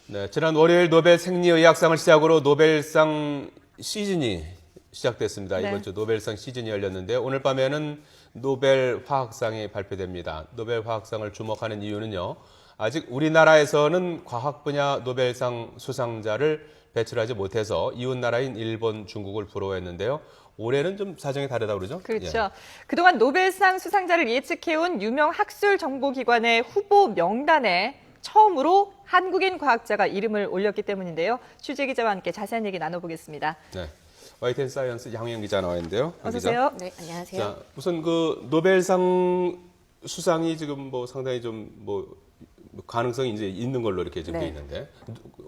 네, 지난 월요일 노벨 생리의학상을 시작으로 노벨상 시즌이 시작됐습니다. 네. 이번 주 노벨상 시즌이 열렸는데 오늘 밤에는 노벨 화학상이 발표됩니다. 노벨 화학상을 주목하는 이유는요. 아직 우리나라에서는 과학 분야 노벨상 수상자를 배출하지 못해서 이웃 나라인 일본, 중국을 부러워했는데요. 올해는 좀 사정이 다르다고 그러죠? 그렇죠. 예. 그동안 노벨상 수상자를 예측해온 유명 학술 정보기관의 후보 명단에 처음으로 한국인 과학자가 이름을 올렸기 때문인데요. 취재 기자와 함께 자세한 얘기 나눠보겠습니다. 네. YTN 사이언스 양호영 기자 나와 있는데요. 어서 기자. 오세요. 네, 안녕하세요. 자, 우선 그 노벨상 수상이 지금 뭐 상당히 좀 뭐 가능성이 이제 있는 걸로 이렇게 지금 돼 네. 있는데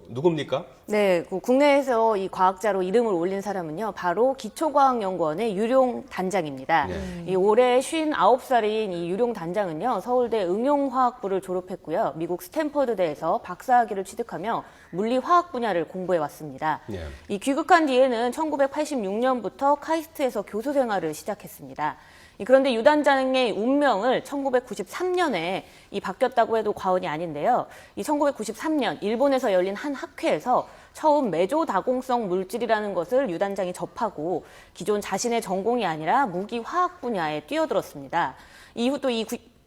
누굽니까? 네, 그 국내에서 이 과학자로 이름을 올린 사람은요, 바로 기초과학연구원의 유룡 단장입니다. 네. 이 올해 59살인 이 유룡 단장은요, 서울대 응용화학부를 졸업했고요, 미국 스탠퍼드대에서 박사학위를 취득하며 물리화학 분야를 공부해 왔습니다. 네. 이 귀국한 뒤에는 1986년부터 카이스트에서 교수 생활을 시작했습니다. 그런데 유 단장의 운명을 1993년에 바뀌었다고 해도 과언이 아닌데요. 이 1993년 일본에서 열린 한 학회에서 처음 메조다공성 물질이라는 것을 유 단장이 접하고 기존 자신의 전공이 아니라 무기화학 분야에 뛰어들었습니다.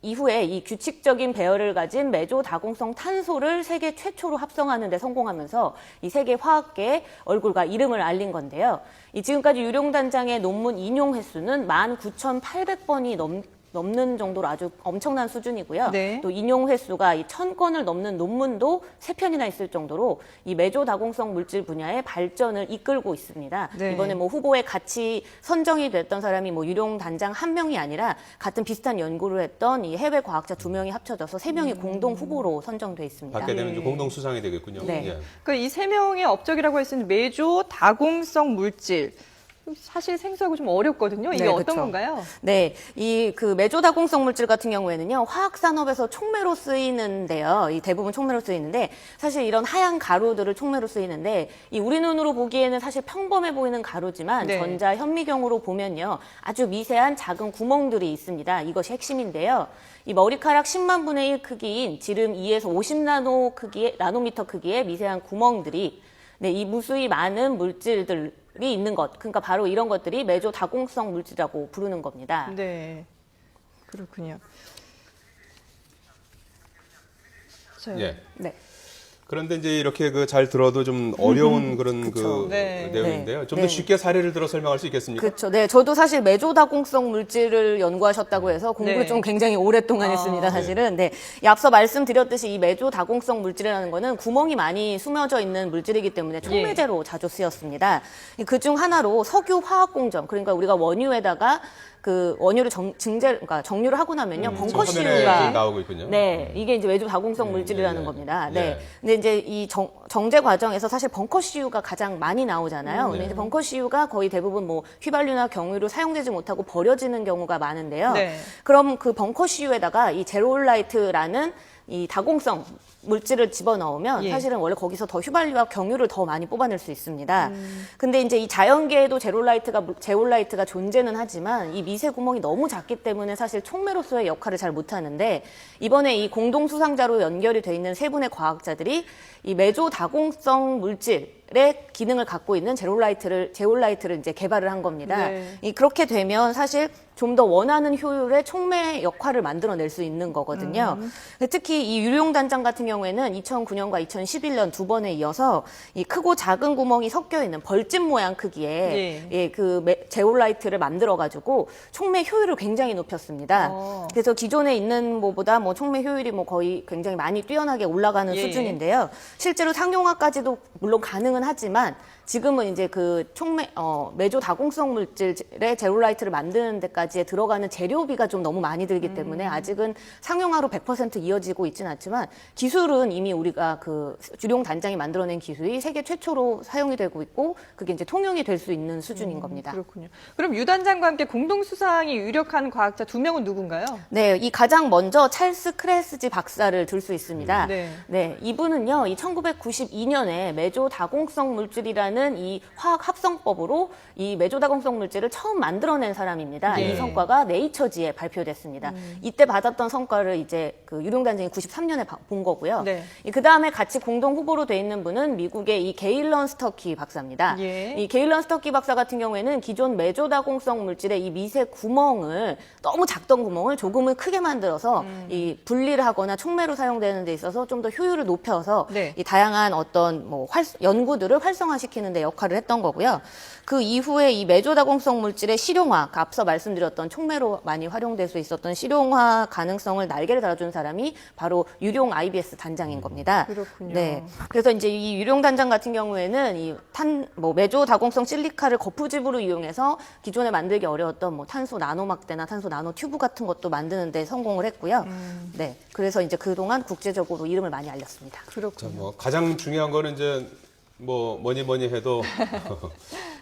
이후에 이 규칙적인 배열을 가진 메조다공성 탄소를 세계 최초로 합성하는 데 성공하면서 이 세계 화학계의 얼굴과 이름을 알린 건데요. 지금까지 유룡 단장의 논문 인용 횟수는 19,800번이 넘는 정도로 아주 엄청난 수준이고요. 네. 또 인용 횟수가 1,000건을 넘는 논문도 3편이나 있을 정도로 이 메조다공성 물질 분야의 발전을 이끌고 있습니다. 네. 이번에 뭐 후보에 같이 선정이 됐던 사람이 뭐 유룡 단장 한 명이 아니라 같은 비슷한 연구를 했던 이 해외 과학자 2명이 합쳐져서 3명이 공동 후보로 선정돼 있습니다. 받게 되면 예. 이제 공동 수상이 되겠군요. 네. 예. 그 이 세 명의 업적이라고 할 수 있는 메조 다공성 물질. 사실 생소하고 좀 어렵거든요. 이게 네, 어떤 그렇죠. 건가요? 네, 이 그 메조다공성 물질 같은 경우에는요, 화학 산업에서 촉매로 쓰이는데요. 대부분 촉매로 쓰이는데 사실 이런 하얀 가루들을 촉매로 쓰이는데 우리 눈으로 보기에는 사실 평범해 보이는 가루지만 네. 전자 현미경으로 보면요, 아주 미세한 작은 구멍들이 있습니다. 이것이 핵심인데요. 이 머리카락 10만 분의 1 크기인 지름 2에서 50나노미터 크기의 미세한 구멍들이 이 무수히 많은 물질들이 있는 것, 그러니까 바로 이런 것들이 메조다공성 물질이라고 부르는 겁니다. 네. 그렇군요. 자, 예. 네. 그런데 이제 이렇게 그 잘 들어도 좀 어려운 그런 그쵸. 그 네. 내용인데요. 좀 더 네. 쉽게 사례를 들어 설명할 수 있겠습니까? 그렇죠. 네, 저도 사실 메조다공성 물질을 연구하셨다고 해서 공부를 네. 좀 굉장히 오랫동안 했습니다, 사실은. 네. 앞서 말씀드렸듯이 이 메조다공성 물질이라는 거는 구멍이 많이 숨어져 있는 물질이기 때문에 촉매제로 자주 쓰였습니다. 그중 하나로 석유 화학 공정, 그러니까 우리가 원유에다가 그 원유를 그러니까 정류를 하고 나면요, 화면에 벙커시유가 나오고 있군요. 네, 이게 이제 메조다공성 물질이라는 예. 겁니다. 예. 네. 근데 이제 이 정제 과정에서 사실 벙커시유가 가장 많이 나오잖아요. 근데 이제 벙커시유가 거의 대부분 뭐 휘발유나 경유로 사용되지 못하고 버려지는 경우가 많은데요. 네. 그럼 그 벙커시유에다가 이 제로라이트라는 이 다공성 물질을 집어넣으면 예. 사실은 원래 거기서 더 휘발유와 경유를 더 많이 뽑아낼 수 있습니다. 근데 이제 이 자연계에도 제올라이트가 존재는 하지만 이 미세 구멍이 너무 작기 때문에 사실 촉매로서의 역할을 잘 못하는데 이번에 이 공동 수상자로 연결이 돼 있는 세 분의 과학자들이 이 메조다공성 물질의 기능을 갖고 있는 제올라이트를 이제 개발을 한 겁니다. 네. 그렇게 되면 사실 좀 더 원하는 효율의 촉매 역할을 만들어낼 수 있는 거거든요. 특히 이 유룡 단장 같은 경우에는 2009년과 2011년 두 번에 이어서 이 크고 작은 구멍이 섞여 있는 벌집 모양 크기의 제올라이트를 만들어가지고 촉매 효율을 굉장히 높였습니다. 그래서 기존에 있는 뭐보다 뭐 촉매 효율이 뭐 거의 굉장히 많이 뛰어나게 올라가는 예. 수준인데요. 실제로 상용화까지도 물론 가능은 하지만 지금은 이제 그 메조다공성 물질의 제올라이트를 만드는 데까지 들어가는 재료비가 좀 너무 많이 들기 때문에 아직은 상용화로 100% 이어지고 있지는 않지만 기술은 이미 우리가 그 유룡 단장이 만들어낸 기술이 세계 최초로 사용이 되고 있고 그게 이제 통용이 될 수 있는 수준인 겁니다. 그렇군요. 그럼 유 단장과 함께 공동 수상이 유력한 과학자 2명은 누군가요? 네, 이 가장 먼저 찰스 크레스지 박사를 들 수 있습니다. 네. 네, 이분은요, 이 1992년에 메조다공성 물질이라는 경우에는 이 화학 합성법으로 이 메조다공성 물질을 처음 만들어낸 사람입니다. 네. 이 성과가 네이처지에 발표됐습니다. 이때 받았던 성과를 이제 그 유룡단장이 93년에 본 거고요. 네. 그 다음에 같이 공동 후보로 돼 있는 분은 미국의 이 게일런 스터키 박사입니다. 예. 이 게일런 스터키 박사 같은 경우에는 기존 메조다공성 물질의 이 미세 구멍을 너무 작던 구멍을 조금은 크게 만들어서 이 분리를 하거나 촉매로 사용되는 데 있어서 좀 더 효율을 높여서 네. 이 다양한 어떤 뭐 연구들을 활성화시키는 데 역할을 했던 거고요. 그 이후에 이 메조다공성 물질의 실용화, 앞서 말씀드렸던 촉매로 많이 활용될 수 있었던 실용화 가능성을 날개를 달아준 사람이 바로 유룡 IBS 단장인 겁니다. 그렇군요. 네. 그래서 이제 이 유룡 단장 같은 경우에는 이 메조다공성 실리카를 거푸집으로 이용해서 기존에 만들기 어려웠던 뭐 탄소 나노막대나 탄소 나노 튜브 같은 것도 만드는 데 성공을 했고요. 네. 그래서 이제 그동안 국제적으로 이름을 많이 알렸습니다. 자, 그렇군요. 뭐 가장 중요한 거는 이제 뭐 뭐니 해도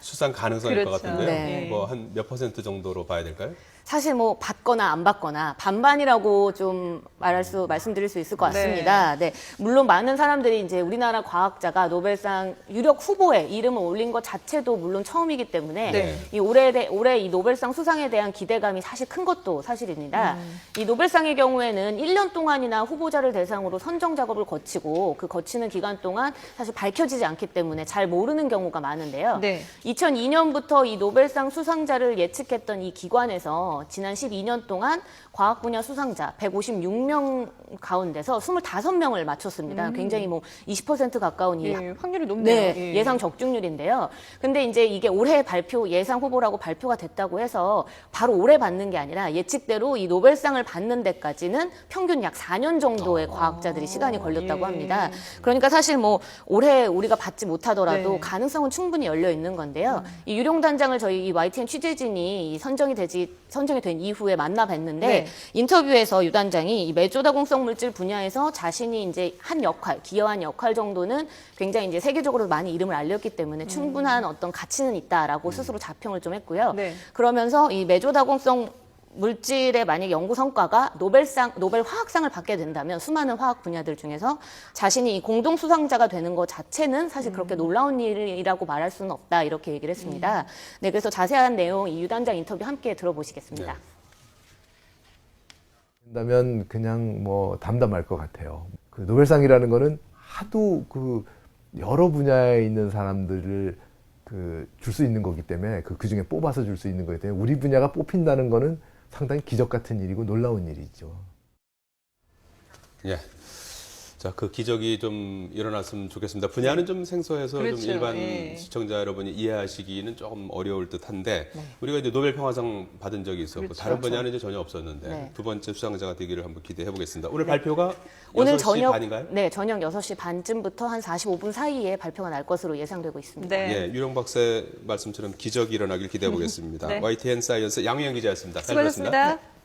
수상 가능성일 것 그렇죠. 같은데요. 네. 뭐 한 몇 퍼센트 정도로 봐야 될까요? 사실 뭐 받거나 안 받거나 반반이라고 좀 말씀드릴 수 있을 것 같습니다. 네. 물론 많은 사람들이 이제 우리나라 과학자가 노벨상 유력 후보에 이름을 올린 것 자체도 물론 처음이기 때문에 네. 이 올해 이 노벨상 수상에 대한 기대감이 사실 큰 것도 사실입니다. 이 노벨상의 경우에는 1년 동안이나 후보자를 대상으로 선정 작업을 거치고 그 거치는 기간 동안 사실 밝혀지지 않기 때문에 잘 모르는 경우가 많은데요. 네. 2002년부터 이 노벨상 수상자를 예측했던 이 기관에서 지난 12년 동안 과학 분야 수상자 156명 가운데서 25명을 맞췄습니다. 굉장히 뭐 20% 가까운 예, 확률이 높네요. 네, 예. 예상 적중률인데요. 근데 이제 이게 올해 예상 후보라고 발표가 됐다고 해서 바로 올해 받는 게 아니라 예측대로 이 노벨상을 받는 데까지는 평균 약 4년 정도의 과학자들이 시간이 걸렸다고 예. 합니다. 그러니까 사실 뭐 올해 우리가 받지 못하더라도 네. 가능성은 충분히 열려 있는 건데요. 이 유룡 단장을 저희 이 YTN 취재진이 선정이 된 이후에 만나 뵀는데 네. 인터뷰에서 유 단장이 이 메조다공성 물질 분야에서 자신이 이제 기여한 역할 정도는 굉장히 이제 세계적으로 많이 이름을 알렸기 때문에 충분한 어떤 가치는 있다라고 스스로 자평을 좀 했고요. 네. 그러면서 이 메조다공성 물질의 만약 연구 성과가 노벨 화학상을 받게 된다면 수많은 화학 분야들 중에서 자신이 이 공동 수상자가 되는 것 자체는 사실 그렇게 놀라운 일이라고 말할 수는 없다 이렇게 얘기를 했습니다. 네, 그래서 자세한 내용 이 유 단장 인터뷰 함께 들어보시겠습니다. 네. 된다면 그냥 뭐 담담할 것 같아요. 그 노벨상이라는 거는 하도 그 여러 분야에 있는 사람들을 줄 수 있는 거기 때문에 그 중에 뽑아서 줄 수 있는 거기 때문에 우리 분야가 뽑힌다는 거는 상당히 기적 같은 일이고 놀라운 일이죠. 예. 자, 그 기적이 좀 일어났으면 좋겠습니다. 분야는 좀 생소해서 그렇죠. 좀 일반 예. 시청자 여러분이 이해하시기는 조금 어려울 듯한데 우리가 이제 노벨 평화상 받은 적이 있었고 그렇죠. 다른 분야는 이제 전혀 없었는데 네. 두 번째 수상자가 되기를 한번 기대해 보겠습니다. 오늘 발표가 오늘 6시 저녁 반인가요? 네, 저녁 6시 반쯤부터 한 45분 사이에 발표가 날 것으로 예상되고 있습니다. 네. 예, 유령 박사의 말씀처럼 기적이 일어나길 기대해 보겠습니다. 네. YTN 사이언스 양우영 기자였습니다. 잘 들었습니다. 수고하셨습니다.